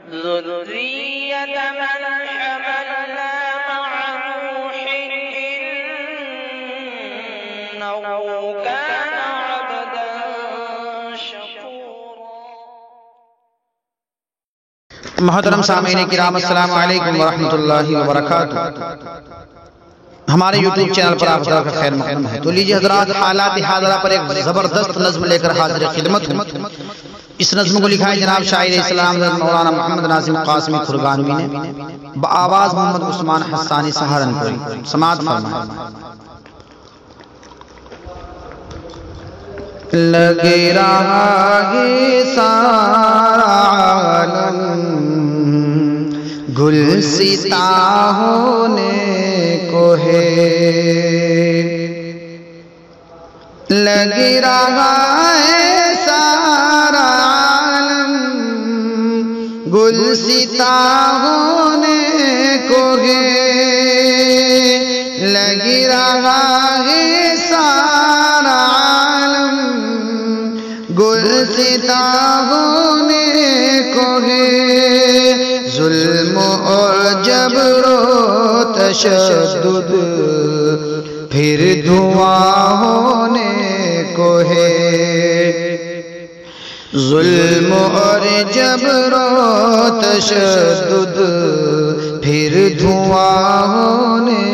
ذرية من حملنا مع نوح إنه كان عبدا شكورا۔ محترم سامعین کرام، السلام علیکم ورحمۃ اللہ وبرکاتہ۔ ہمارے یوٹیوب چینل پر آپ حضرات کا خیر مقدم ہے۔ تو لیجیے حضرات، حالات حاضرہ پر ایک زبردست نظم لے کر حاضر خدمت ہوں۔ اس نظم کو لکھا ہے جناب شاعر اسلام حضرت مولانا محمد ناظم قاسمی کھرگانوی نے، بآواز محمد عثمان حسانی سہارنپوری۔ سماعت فرمائیں۔ لگ رہا ہے سارا عالم گلستہ ہونے کو ہے، لگ رہا ہے سارا عالم گلستہ ہونے کو ہے، لگ رہا ہے سارا عالم گلستہ ہونے کو ہے، ظلم اور جبر و تشدد پھر دھواں ہونے کو ہے، ظلم اور جبر و تشدد پھر دھواں ہونے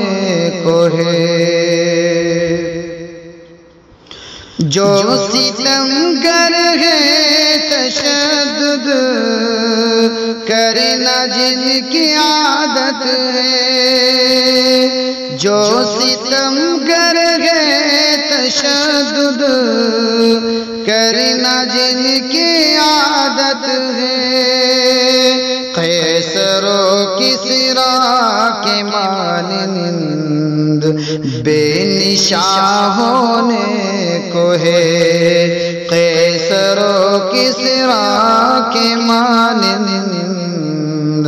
کو ہے، جو ستمگر ہے تشدد کرنا جن کی عادت ہے، جو ستمگر ہے تشدد کرنا جن کی عادت ہے، قیصر و کسریٰ کے مانند بے نشاں ہونے کو ہے، قیصر و کسریٰ کے مانند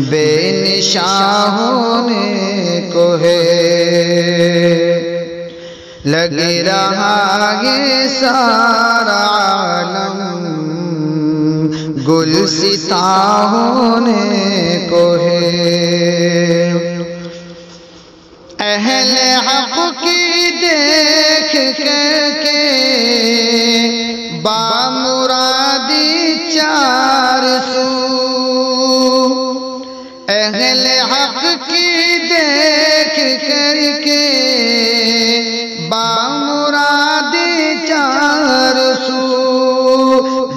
بے نشاں ہونے کو ہے، لگ رہا ہے سارا عالم گلستہ ہونے کو ہے، اہل حق کی دیکھ کر کے بامرادی چار سو، اہل حق کی دیکھ کر کے بامرادی چار سو،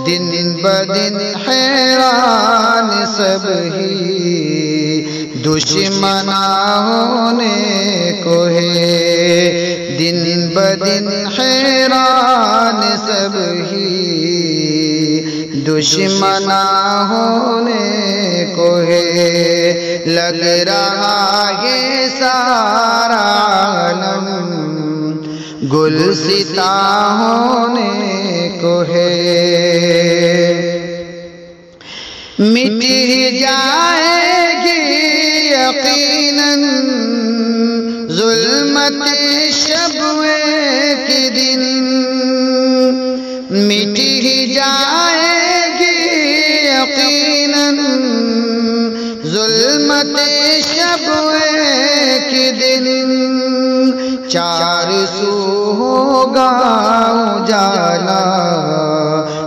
دن بدن حیران سب ہی دشمناں ہونے کو ہے، دن بدن حیران سب ہی دشمناں ہونے کو ہے، لگ رہا ہے سارا عالم گلستہ ہونے کو ہے، مٹ جائے گی یقیناً ظلمت شب ایک دن، مٹ جائے گی یقیناً ظلمت شب ایک دن، چار سو ہوگا اجالا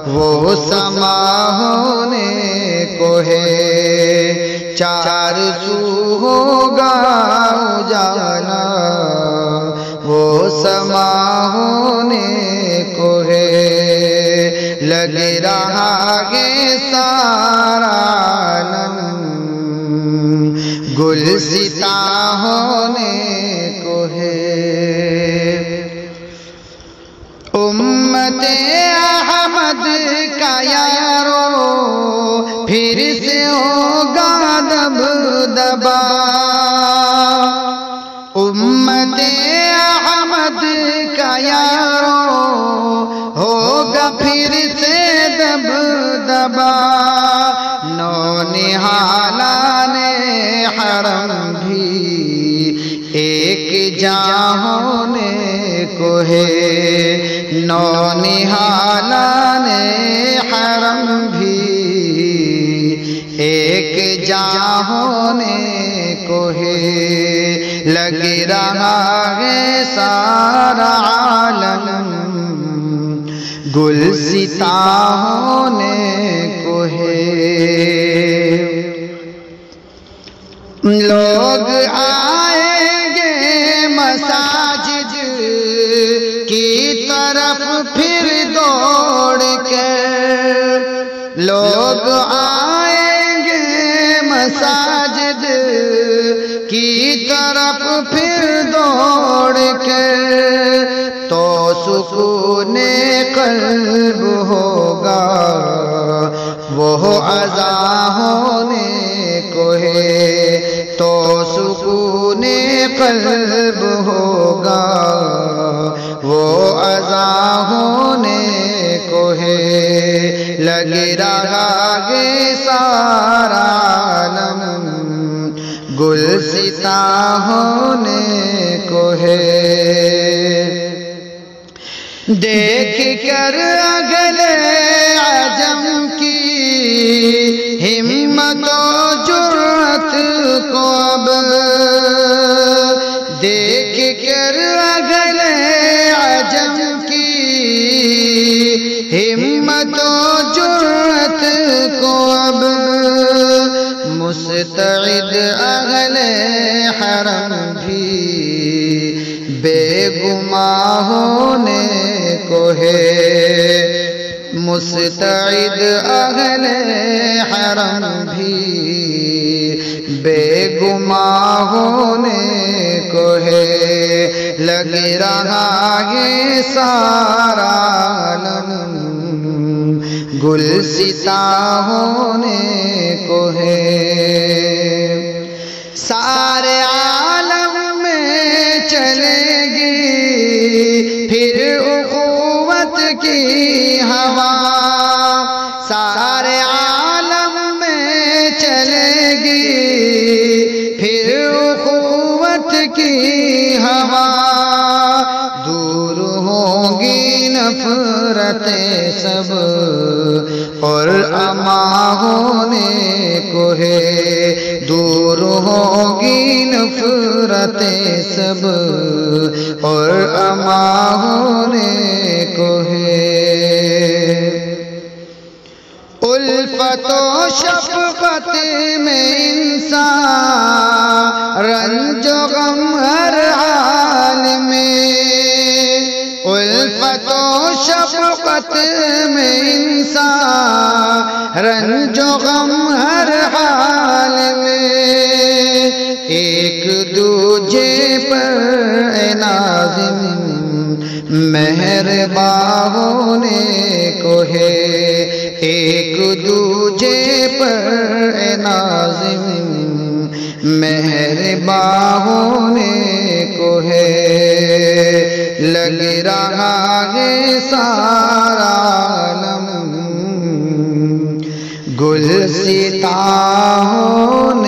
وہ سما ہونے کو ہے، چار سو ہوگا اجالا وہ سما ہونے کو ہے، لگ رہا ہے سارا عالم گلستہ ہونے کو ہے، امت احمد کا یارو پھر سے ہوگا دبدبا، امت احمد کا یارو ہوگا پھر سے دبدبا، نونہالان حرم بھی ایک جاں ہونے کو ہے، نونہالان حرم بھی ایک جاں ہونے کو ہے لگ رہا ہے سارا عالم گلستہ ہونے کو ہے لوگ آئیں گے مساجد کی طرف پھر دوڑ کے لوگ آئیں گے مساجد کی طرف پھر دوڑ کے تو سکون قلب ہوگا وہ عزا ہونے کو ہے تو سکون قلب ہوگا وہ عزا ہونے کو ہے لگ رہا ہے سارا عالم گلستہ ہونے کو ہے دیکھ کر اگلے عجم کی ہمت و جرأت کو اب دیکھ کر اگلے عجم کی ہمت و جرأت کو اب مستعد اہل حرم بھی بے گماں ہونے کو ہے مستعد اہل حرم بھی بے گماں ہونے کو ہے لگ رہا ہے سارا عالم گلستہ ہونے کو ہے سارے عالم میں چلے گی پھر اخوت کی ہوا سارے عالم میں چلے گی پھر اخوت کی ہوا دور ہوں گی نفرتیں سب اور اما ہونے کو ہے دور ہوگی نفرتیں سب اور اما ہونے کو ہے الفت و شفقت میں انسان رنج و غم ہر حال میں الفت و شفقت میں انسان رنج و غم ہر حال میں ایک دوجے پر اے ناظم مہرباں ہونے کو ہے ایک دوجے پر اے ناظم مہرباں ہونے کو ہے لگ رہا ہے سارا عالم گلستہ ہونے